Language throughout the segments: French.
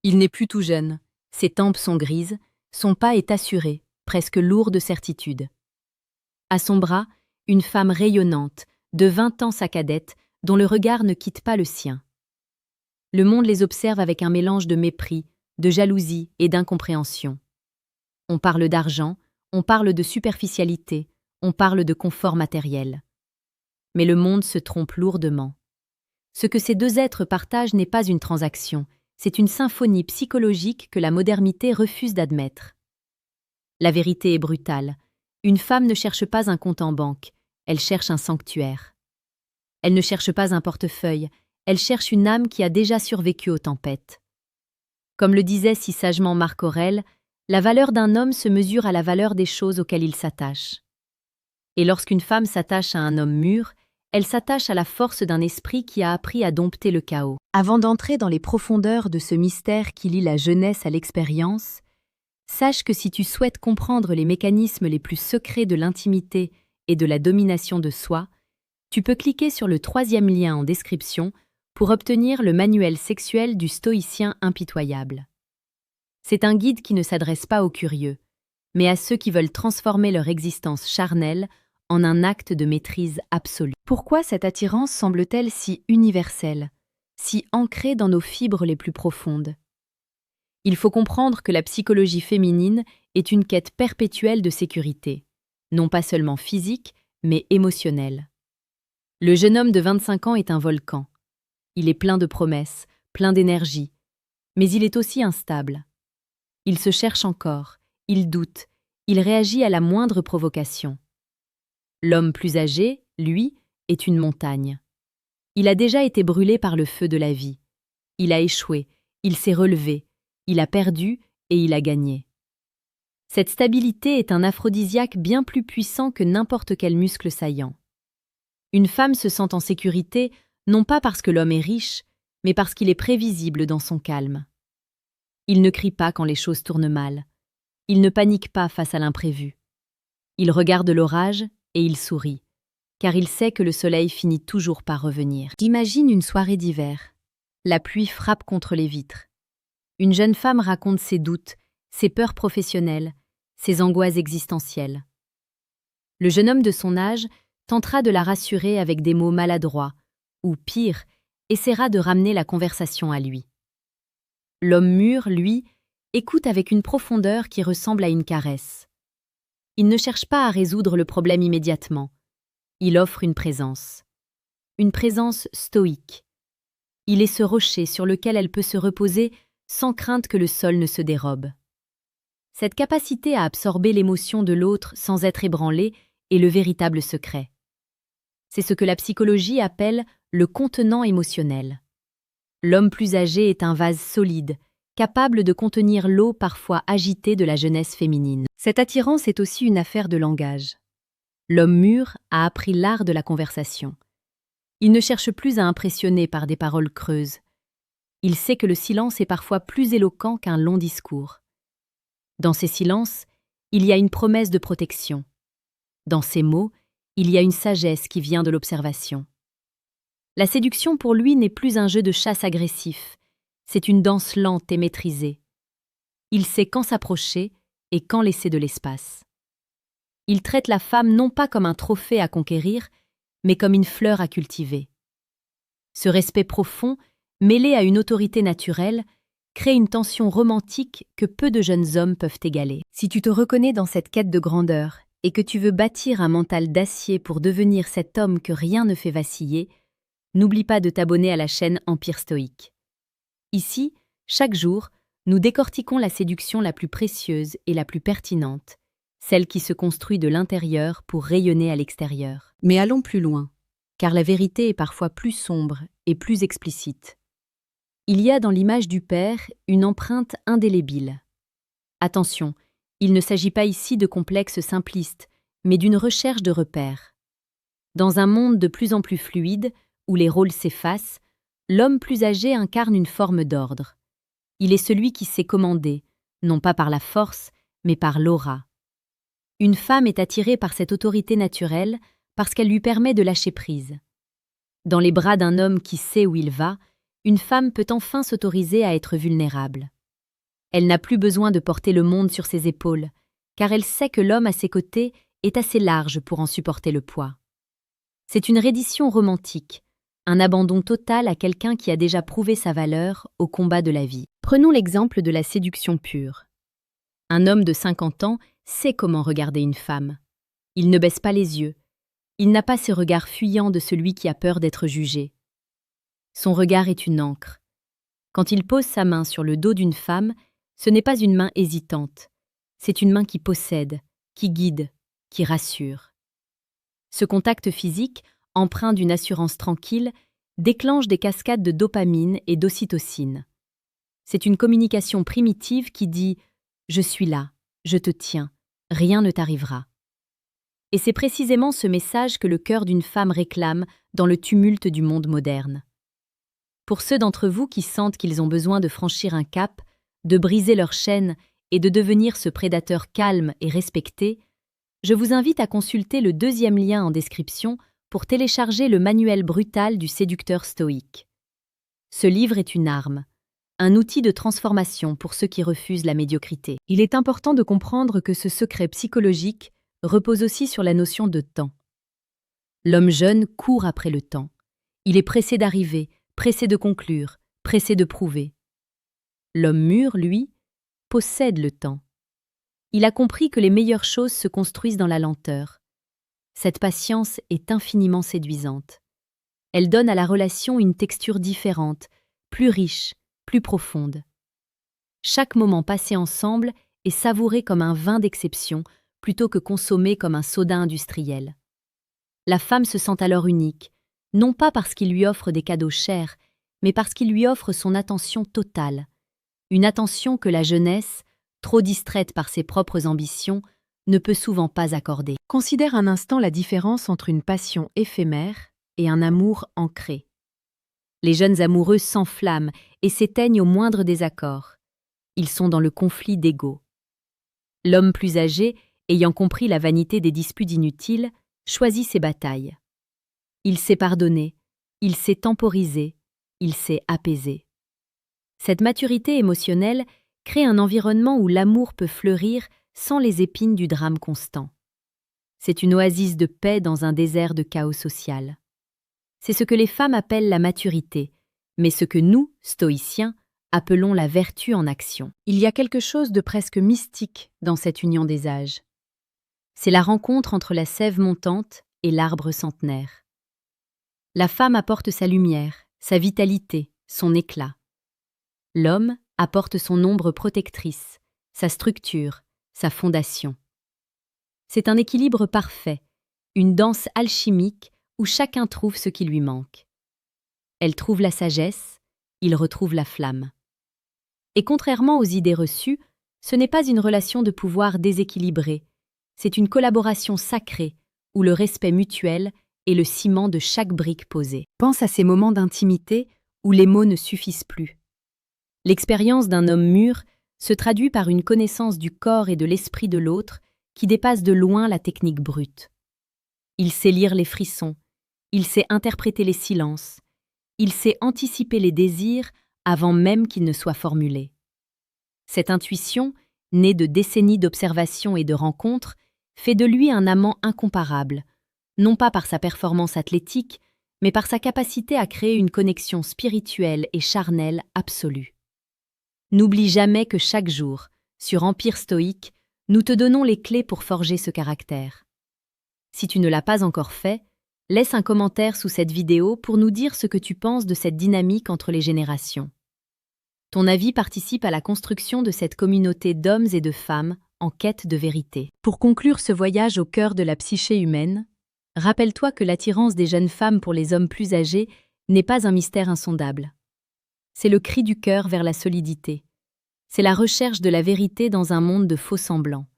Il n'est plus tout jeune. Ses tempes sont grises, son pas est assuré, presque lourd de certitude. À son bras, une femme rayonnante, de 20 ans sa cadette, dont le regard ne quitte pas le sien. Le monde les observe avec un mélange de mépris, de jalousie et d'incompréhension. On parle d'argent, on parle de superficialité, on parle de confort matériel. Mais le monde se trompe lourdement. Ce que ces deux êtres partagent n'est pas une transaction, c'est une symphonie psychologique que la modernité refuse d'admettre. La vérité est brutale. Une femme ne cherche pas un compte en banque, elle cherche un sanctuaire. Elle ne cherche pas un portefeuille, elle cherche une âme qui a déjà survécu aux tempêtes. Comme le disait si sagement Marc Aurèle, la valeur d'un homme se mesure à la valeur des choses auxquelles il s'attache. Et lorsqu'une femme s'attache à un homme mûr, elle s'attache à la force d'un esprit qui a appris à dompter le chaos. Avant d'entrer dans les profondeurs de ce mystère qui lie la jeunesse à l'expérience, sache que si tu souhaites comprendre les mécanismes les plus secrets de l'intimité et de la domination de soi, tu peux cliquer sur le 3e lien en description pour obtenir le manuel sexuel du stoïcien impitoyable. C'est un guide qui ne s'adresse pas aux curieux, mais à ceux qui veulent transformer leur existence charnelle en un acte de maîtrise absolue. Pourquoi cette attirance semble-t-elle si universelle, si ancrée dans nos fibres les plus profondes? Il faut comprendre que la psychologie féminine est une quête perpétuelle de sécurité, non pas seulement physique, mais émotionnelle. Le jeune homme de 25 ans est un volcan. Il est plein de promesses, plein d'énergie, mais il est aussi instable. Il se cherche encore, il doute, il réagit à la moindre provocation. L'homme plus âgé, lui, est une montagne. Il a déjà été brûlé par le feu de la vie. Il a échoué, il s'est relevé, il a perdu et il a gagné. Cette stabilité est un aphrodisiaque bien plus puissant que n'importe quel muscle saillant. Une femme se sent en sécurité non pas parce que l'homme est riche, mais parce qu'il est prévisible dans son calme. Il ne crie pas quand les choses tournent mal. Il ne panique pas face à l'imprévu. Il regarde l'orage et il sourit, car il sait que le soleil finit toujours par revenir. Imagine une soirée d'hiver. La pluie frappe contre les vitres. Une jeune femme raconte ses doutes, ses peurs professionnelles, ses angoisses existentielles. Le jeune homme de son âge tentera de la rassurer avec des mots maladroits, ou pire, essaiera de ramener la conversation à lui. L'homme mûr, lui, écoute avec une profondeur qui ressemble à une caresse. Il ne cherche pas à résoudre le problème immédiatement. Il offre une présence stoïque. Il est ce rocher sur lequel elle peut se reposer sans crainte que le sol ne se dérobe. Cette capacité à absorber l'émotion de l'autre sans être ébranlé est le véritable secret. C'est ce que la psychologie appelle le contenant émotionnel. L'homme plus âgé est un vase solide, capable de contenir l'eau parfois agitée de la jeunesse féminine. Cette attirance est aussi une affaire de langage. L'homme mûr a appris l'art de la conversation. Il ne cherche plus à impressionner par des paroles creuses. Il sait que le silence est parfois plus éloquent qu'un long discours. Dans ces silences, il y a une promesse de protection. Dans ces mots, il y a une sagesse qui vient de l'observation. La séduction pour lui n'est plus un jeu de chasse agressif, c'est une danse lente et maîtrisée. Il sait quand s'approcher et quand laisser de l'espace. Il traite la femme non pas comme un trophée à conquérir, mais comme une fleur à cultiver. Ce respect profond, mêlé à une autorité naturelle, crée une tension romantique que peu de jeunes hommes peuvent égaler. Si tu te reconnais dans cette quête de grandeur et que tu veux bâtir un mental d'acier pour devenir cet homme que rien ne fait vaciller, n'oublie pas de t'abonner à la chaîne Empire Stoïque. Ici, chaque jour, nous décortiquons la séduction la plus précieuse et la plus pertinente, celle qui se construit de l'intérieur pour rayonner à l'extérieur. Mais allons plus loin, car la vérité est parfois plus sombre et plus explicite. Il y a dans l'image du père une empreinte indélébile. Attention, il ne s'agit pas ici de complexes simplistes, mais d'une recherche de repères. Dans un monde de plus en plus fluide, où les rôles s'effacent, l'homme plus âgé incarne une forme d'ordre. Il est celui qui sait commander, non pas par la force, mais par l'aura. Une femme est attirée par cette autorité naturelle parce qu'elle lui permet de lâcher prise. Dans les bras d'un homme qui sait où il va, une femme peut enfin s'autoriser à être vulnérable. Elle n'a plus besoin de porter le monde sur ses épaules, car elle sait que l'homme à ses côtés est assez large pour en supporter le poids. C'est une reddition romantique, un abandon total à quelqu'un qui a déjà prouvé sa valeur au combat de la vie. Prenons l'exemple de la séduction pure. Un homme de 50 ans sait comment regarder une femme. Il ne baisse pas les yeux. Il n'a pas ce regard fuyant de celui qui a peur d'être jugé. Son regard est une encre. Quand il pose sa main sur le dos d'une femme, ce n'est pas une main hésitante. C'est une main qui possède, qui guide, qui rassure. Ce contact physique, empreint d'une assurance tranquille, déclenche des cascades de dopamine et d'ocytocine. C'est une communication primitive qui dit « Je suis là, je te tiens, rien ne t'arrivera ». Et c'est précisément ce message que le cœur d'une femme réclame dans le tumulte du monde moderne. Pour ceux d'entre vous qui sentent qu'ils ont besoin de franchir un cap, de briser leur chaîne et de devenir ce prédateur calme et respecté, je vous invite à consulter le 2e lien en description pour télécharger le manuel brutal du séducteur stoïque. Ce livre est une arme, un outil de transformation pour ceux qui refusent la médiocrité. Il est important de comprendre que ce secret psychologique repose aussi sur la notion de temps. L'homme jeune court après le temps. Il est pressé d'arriver, pressé de conclure, pressé de prouver. L'homme mûr, lui, possède le temps. Il a compris que les meilleures choses se construisent dans la lenteur. Cette patience est infiniment séduisante. Elle donne à la relation une texture différente, plus riche, plus profonde. Chaque moment passé ensemble est savouré comme un vin d'exception plutôt que consommé comme un soda industriel. La femme se sent alors unique, non pas parce qu'il lui offre des cadeaux chers, mais parce qu'il lui offre son attention totale. Une attention que la jeunesse, trop distraite par ses propres ambitions, ne peut souvent pas accorder. Considère un instant la différence entre une passion éphémère et un amour ancré. Les jeunes amoureux s'enflamment et s'éteignent au moindre désaccord. Ils sont dans le conflit d'ego. L'homme plus âgé, ayant compris la vanité des disputes inutiles, choisit ses batailles. Il sait pardonner, il sait temporiser, il sait apaiser. Cette maturité émotionnelle crée un environnement où l'amour peut fleurir sans les épines du drame constant. C'est une oasis de paix dans un désert de chaos social. C'est ce que les femmes appellent la maturité, mais ce que nous, stoïciens, appelons la vertu en action. Il y a quelque chose de presque mystique dans cette union des âges. C'est la rencontre entre la sève montante et l'arbre centenaire. La femme apporte sa lumière, sa vitalité, son éclat. L'homme apporte son ombre protectrice, sa structure, sa fondation. C'est un équilibre parfait, une danse alchimique où chacun trouve ce qui lui manque. Elle trouve la sagesse, il retrouve la flamme. Et contrairement aux idées reçues, ce n'est pas une relation de pouvoir déséquilibrée, c'est une collaboration sacrée où le respect mutuel est le ciment de chaque brique posée. Pense à ces moments d'intimité où les mots ne suffisent plus. L'expérience d'un homme mûr se traduit par une connaissance du corps et de l'esprit de l'autre qui dépasse de loin la technique brute. Il sait lire les frissons, il sait interpréter les silences, il sait anticiper les désirs avant même qu'ils ne soient formulés. Cette intuition, née de décennies d'observation et de rencontres, fait de lui un amant incomparable, non pas par sa performance athlétique, mais par sa capacité à créer une connexion spirituelle et charnelle absolue. N'oublie jamais que chaque jour, sur Empire Stoïque, nous te donnons les clés pour forger ce caractère. Si tu ne l'as pas encore fait, laisse un commentaire sous cette vidéo pour nous dire ce que tu penses de cette dynamique entre les générations. Ton avis participe à la construction de cette communauté d'hommes et de femmes en quête de vérité. Pour conclure ce voyage au cœur de la psyché humaine, rappelle-toi que l'attirance des jeunes femmes pour les hommes plus âgés n'est pas un mystère insondable. C'est le cri du cœur vers la solidité. C'est la recherche de la vérité dans un monde de faux-semblants.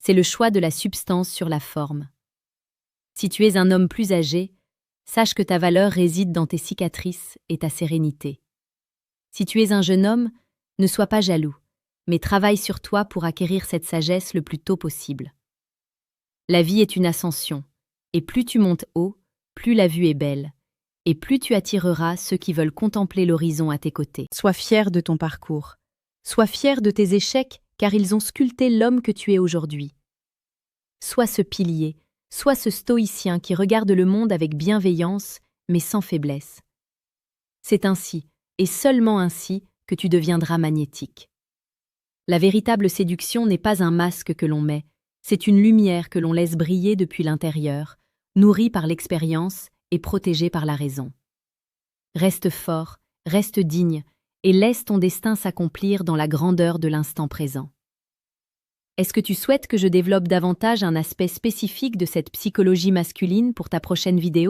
C'est le choix de la substance sur la forme. Si tu es un homme plus âgé, sache que ta valeur réside dans tes cicatrices et ta sérénité. Si tu es un jeune homme, ne sois pas jaloux, mais travaille sur toi pour acquérir cette sagesse le plus tôt possible. La vie est une ascension, et plus tu montes haut, plus la vue est belle, et plus tu attireras ceux qui veulent contempler l'horizon à tes côtés. Sois fier de ton parcours. Sois fier de tes échecs, car ils ont sculpté l'homme que tu es aujourd'hui. Sois ce pilier, sois ce stoïcien qui regarde le monde avec bienveillance, mais sans faiblesse. C'est ainsi, et seulement ainsi, que tu deviendras magnétique. La véritable séduction n'est pas un masque que l'on met, c'est une lumière que l'on laisse briller depuis l'intérieur, nourrie par l'expérience et protégée par la raison. Reste fort, reste digne, et laisse ton destin s'accomplir dans la grandeur de l'instant présent. Est-ce que tu souhaites que je développe davantage un aspect spécifique de cette psychologie masculine pour ta prochaine vidéo?